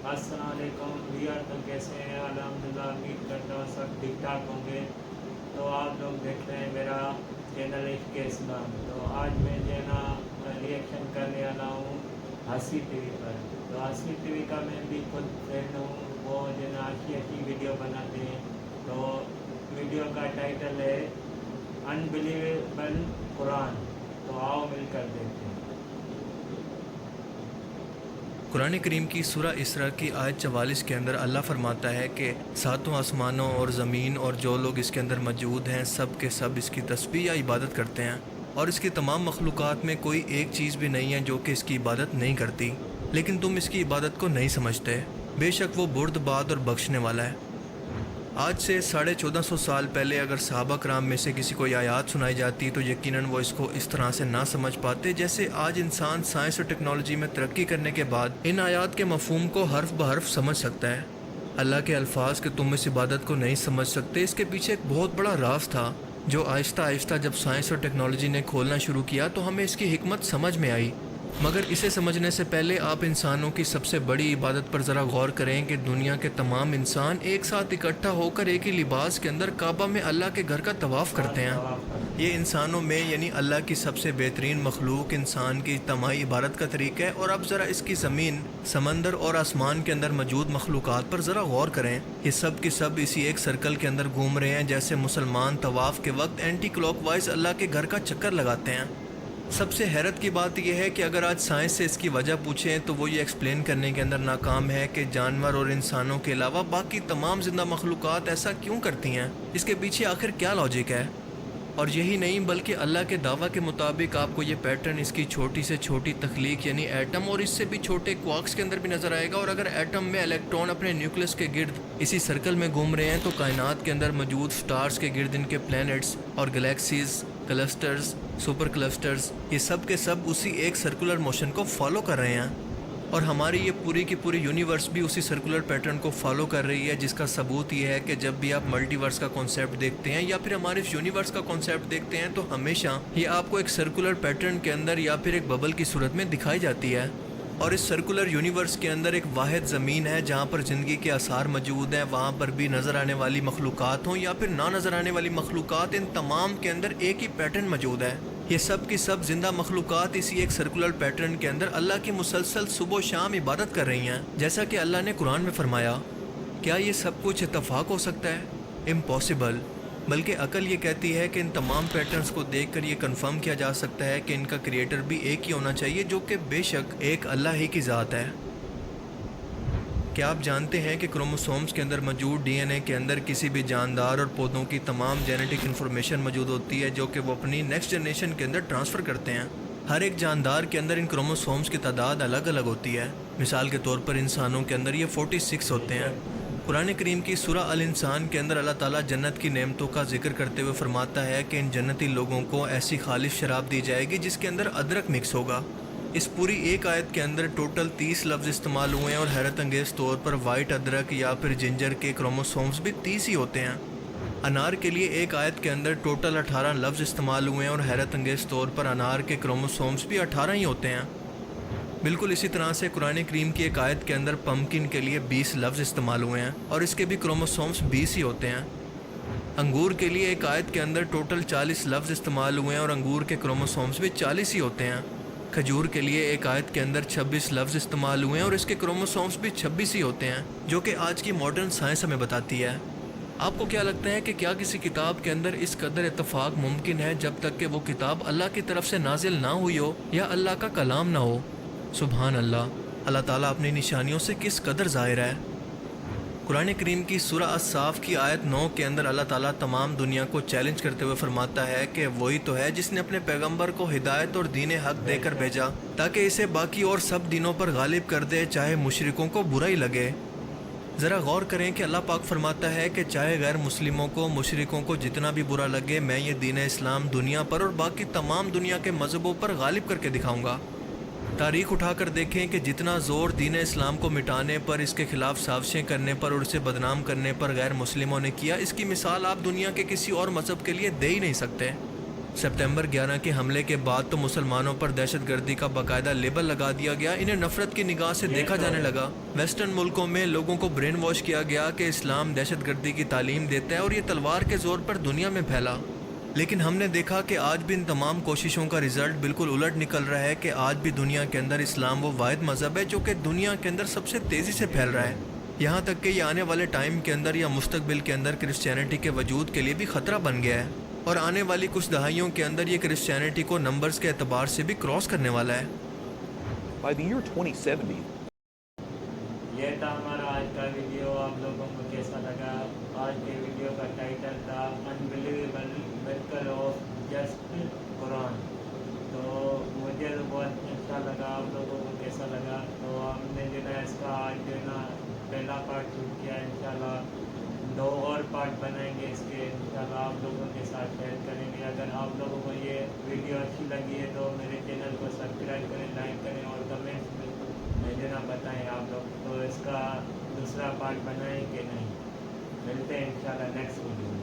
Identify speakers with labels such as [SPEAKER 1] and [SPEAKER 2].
[SPEAKER 1] السلام علیکم ویار، تو کیسے ہیں؟ الحمدللہ، امید کرتا ہوں سب ٹھیک ٹھاک ہوں گے۔ تو آپ لوگ دیکھ رہے ہیں میرا چینل عشق اسلام۔ تو آج میں جو ہے نا ریئیکشن کرنے والا ہوں ہنسی ٹی وی پر۔ تو ہنسی ٹی وی کا میں بھی خود فرینڈ ہوں، وہ جو ہے نا اچھی اچھی ویڈیو بناتے ہیں۔ تو ویڈیو کا ٹائٹل ہے انبلیویبل قرآن۔ تو آؤ مل کر دیکھتے ہیں۔
[SPEAKER 2] قرآن کریم کی سورہ اسراء کی آیت 44 کے اندر اللہ فرماتا ہے کہ ساتوں آسمانوں اور زمین اور جو لوگ اس کے اندر موجود ہیں سب کے سب اس کی تسبیح یا عبادت کرتے ہیں، اور اس کی تمام مخلوقات میں کوئی ایک چیز بھی نہیں ہے جو کہ اس کی عبادت نہیں کرتی، لیکن تم اس کی عبادت کو نہیں سمجھتے۔ بے شک وہ بردبار اور بخشنے والا ہے۔ آج سے 1450 سال پہلے اگر صحابہ کرام میں سے کسی کو یہ آیات سنائی جاتی تو یقیناً وہ اس کو اس طرح سے نہ سمجھ پاتے جیسے آج انسان سائنس اور ٹیکنالوجی میں ترقی کرنے کے بعد ان آیات کے مفہوم کو حرف بحرف سمجھ سکتا ہے۔ اللہ کے الفاظ کہ تم اس عبادت کو نہیں سمجھ سکتے، اس کے پیچھے ایک بہت بڑا راز تھا جو آہستہ آہستہ جب سائنس اور ٹیکنالوجی نے کھولنا شروع کیا تو ہمیں اس کی حکمت سمجھ میں آئی۔ مگر اسے سمجھنے سے پہلے آپ انسانوں کی سب سے بڑی عبادت پر ذرا غور کریں کہ دنیا کے تمام انسان ایک ساتھ اکٹھا ہو کر ایک ہی لباس کے اندر کعبہ میں اللہ کے گھر کا طواف کرتے ہیں۔ یہ انسانوں میں یعنی اللہ کی سب سے بہترین مخلوق انسان کی اجتماعی عبادت کا طریقہ ہے، اور اب ذرا اس کی زمین، سمندر اور آسمان کے اندر موجود مخلوقات پر ذرا غور کریں۔ یہ سب کے سب اسی ایک سرکل کے اندر گھوم رہے ہیں جیسے مسلمان طواف کے وقت اینٹی کلاک وائز اللہ کے گھر کا چکر لگاتے ہیں۔ سب سے حیرت کی بات یہ ہے کہ اگر آج سائنس سے اس کی وجہ پوچھیں تو وہ یہ ایکسپلین کرنے کے اندر ناکام ہے کہ جانور اور انسانوں کے علاوہ باقی تمام زندہ مخلوقات ایسا کیوں کرتی ہیں، اس کے پیچھے آخر کیا لاجک ہے۔ اور یہی نہیں بلکہ اللہ کے دعویٰ کے مطابق آپ کو یہ پیٹرن اس کی چھوٹی سے چھوٹی تخلیق یعنی ایٹم اور اس سے بھی چھوٹے کوارکس کے اندر بھی نظر آئے گا، اور اگر ایٹم میں الیکٹران اپنے نیوکلس کے گرد اسی سرکل میں گھوم رہے ہیں تو کائنات کے اندر موجود سٹارز کے گرد ان کے پلینٹس اور گلیکسیز، کلسٹرز، سپر کلسٹرز، یہ سب کے سب اسی ایک سرکولر موشن کو فالو کر رہے ہیں، اور ہماری یہ پوری کی پوری یونیورس بھی اسی سرکولر پیٹرن کو فالو کر رہی ہے، جس کا ثبوت یہ ہے کہ جب بھی آپ ملٹی ورس کا کانسیپٹ دیکھتے ہیں یا پھر ہمارے اس یونیورس کا کانسیپٹ دیکھتے ہیں تو ہمیشہ یہ آپ کو ایک سرکولر پیٹرن کے اندر یا پھر ایک ببل کی صورت میں دکھائی جاتی ہے۔ اور اس سرکولر یونیورس کے اندر ایک واحد زمین ہے جہاں پر زندگی کے آثار موجود ہیں، وہاں پر بھی نظر آنے والی مخلوقات ہوں یا پھر نہ نظر آنے والی مخلوقات، ان تمام کے اندر ایک ہی پیٹرن موجود ہے۔ یہ سب کی سب زندہ مخلوقات اسی ایک سرکولر پیٹرن کے اندر اللہ کی مسلسل صبح و شام عبادت کر رہی ہیں، جیسا کہ اللہ نے قرآن میں فرمایا۔ کیا یہ سب کچھ اتفاق ہو سکتا ہے؟ امپاسبل۔ بلکہ عقل یہ کہتی ہے کہ ان تمام پیٹرنز کو دیکھ کر یہ کنفرم کیا جا سکتا ہے کہ ان کا کریٹر بھی ایک ہی ہونا چاہیے جو کہ بے شک ایک اللہ ہی کی ذات ہے۔ کیا آپ جانتے ہیں کہ کروموسومز کے اندر موجود ڈی این اے کے اندر کسی بھی جاندار اور پودوں کی تمام جینیٹک انفارمیشن موجود ہوتی ہے جو کہ وہ اپنی نیکسٹ جنریشن کے اندر ٹرانسفر کرتے ہیں۔ ہر ایک جاندار کے اندر ان کروموسومز کی تعداد الگ الگ ہوتی ہے۔ مثال کے طور پر انسانوں کے اندر یہ 46 ہوتے ہیں۔ قرآن کریم کی سورہ الانسان کے اندر اللہ تعالیٰ جنت کی نعمتوں کا ذکر کرتے ہوئے فرماتا ہے کہ ان جنتی لوگوں کو ایسی خالص شراب دی جائے گی جس کے اندر ادرک مکس ہوگا۔ اس پوری ایک آیت کے اندر ٹوٹل 30 لفظ استعمال ہوئے ہیں، اور حیرت انگیز طور پر وائٹ ادرک یا پھر جنجر کے کروموسومز بھی 30 ہی ہوتے ہیں۔ انار کے لیے ایک آیت کے اندر ٹوٹل 18 لفظ استعمال ہوئے ہیں، اور حیرت انگیز طور پر انار کے کروموسومز بھی 18 ہی ہوتے ہیں۔ بالکل اسی طرح سے قرآن کریم کی ایک آیت کے اندر پمکن کے لیے 20 لفظ استعمال ہوئے ہیں، اور اس کے بھی کروموسومز 20 ہی ہوتے ہیں۔ انگور کے لیے ایک آیت کے اندر ٹوٹل 40 لفظ استعمال ہوئے ہیں، اور انگور کے کروموسومز بھی 40 ہی ہوتے ہیں۔ کھجور کے لیے ایک آیت کے اندر 26 لفظ استعمال ہوئے ہیں، اور اس کے کروموسومز بھی 26 ہی ہوتے ہیں، جو کہ آج کی ماڈرن سائنس ہمیں بتاتی ہے۔ آپ کو کیا لگتا ہے کہ کیا کسی کتاب کے اندر اس قدر اتفاق ممکن ہے جب تک کہ وہ کتاب اللہ کی طرف سے نازل نہ ہوئی ہو یا اللہ کا کلام نہ ہو؟ سبحان اللہ، اللہ تعالیٰ اپنی نشانیوں سے کس قدر ظاہر ہے۔ قرآن کریم کی سورہ الصاف کی آیت 9 کے اندر اللہ تعالیٰ تمام دنیا کو چیلنج کرتے ہوئے فرماتا ہے کہ وہی تو ہے جس نے اپنے پیغمبر کو ہدایت اور دین حق دے کر بھیجا تاکہ اسے باقی اور سب دینوں پر غالب کر دے، چاہے مشرکوں کو برا ہی لگے۔ ذرا غور کریں کہ اللہ پاک فرماتا ہے کہ چاہے غیر مسلموں کو، مشرکوں کو جتنا بھی برا لگے، میں یہ دین اسلام دنیا پر اور باقی تمام دنیا کے مذہبوں پر غالب کر کے دکھاؤں گا۔ تاریخ اٹھا کر دیکھیں کہ جتنا زور دین اسلام کو مٹانے پر، اس کے خلاف سازشیں کرنے پر اور اسے بدنام کرنے پر غیر مسلموں نے کیا، اس کی مثال آپ دنیا کے کسی اور مذہب کے لیے دے ہی نہیں سکتے۔ سپتمبر 11 کے حملے کے بعد تو مسلمانوں پر دہشت گردی کا باقاعدہ لیبل لگا دیا گیا، انہیں نفرت کی نگاہ سے دیکھا جانے لگا۔ ویسٹرن ملکوں میں لوگوں کو برین واش کیا گیا کہ اسلام دہشت گردی کی تعلیم دیتا ہے اور یہ تلوار کے زور پر دنیا میں پھیلا۔ لیکن ہم نے دیکھا کہ آج بھی ان تمام کوششوں کا رزلٹ بالکل الٹ نکل رہا ہے کہ آج بھی دنیا کے اندر اسلام وہ واحد مذہب ہے جو کہ دنیا کے اندر سب سے تیزی سے پھیل رہا ہے، یہاں تک کہ یہ آنے والے ٹائم کے اندر یا مستقبل کے اندر کرسچینٹی کے وجود کے لیے بھی خطرہ بن گیا ہے، اور آنے والی کچھ دہائیوں کے اندر یہ کرسچینٹی کو نمبرز کے اعتبار سے بھی کراس کرنے والا ہے۔
[SPEAKER 3] By the year 2070,
[SPEAKER 1] یہ تھا ہمارا آج کا ویڈیو، آپ لوگوں کو کیسا لگا؟ آج کے ویڈیو کا ٹائٹل تھا انبلیویبل میریکل آف جسٹ قرآن۔ تو مجھے تو بہت اچھا لگا، آپ لوگوں کو کیسا لگا؟ تو ہم نے جو ہے اس کا آج جو ہے نا پہلا پارٹ شوٹ کیا، انشاءاللہ 2 اور پارٹ بنائیں گے اس کے، انشاءاللہ آپ لوگوں کے ساتھ شیئر کریں گے۔ اگر آپ لوگوں کو یہ ویڈیو اچھی لگی ہے تو میرے چینل کو سبسکرائب کریں، لائک کریں اور کمنٹس میں مجھے نہ بتائیں آپ لوگ تو اس کا دوسرا پارٹ بنائیں کہ نہیں۔ ملتے ہیں انشاءاللہ نیکسٹ ویڈیو میں۔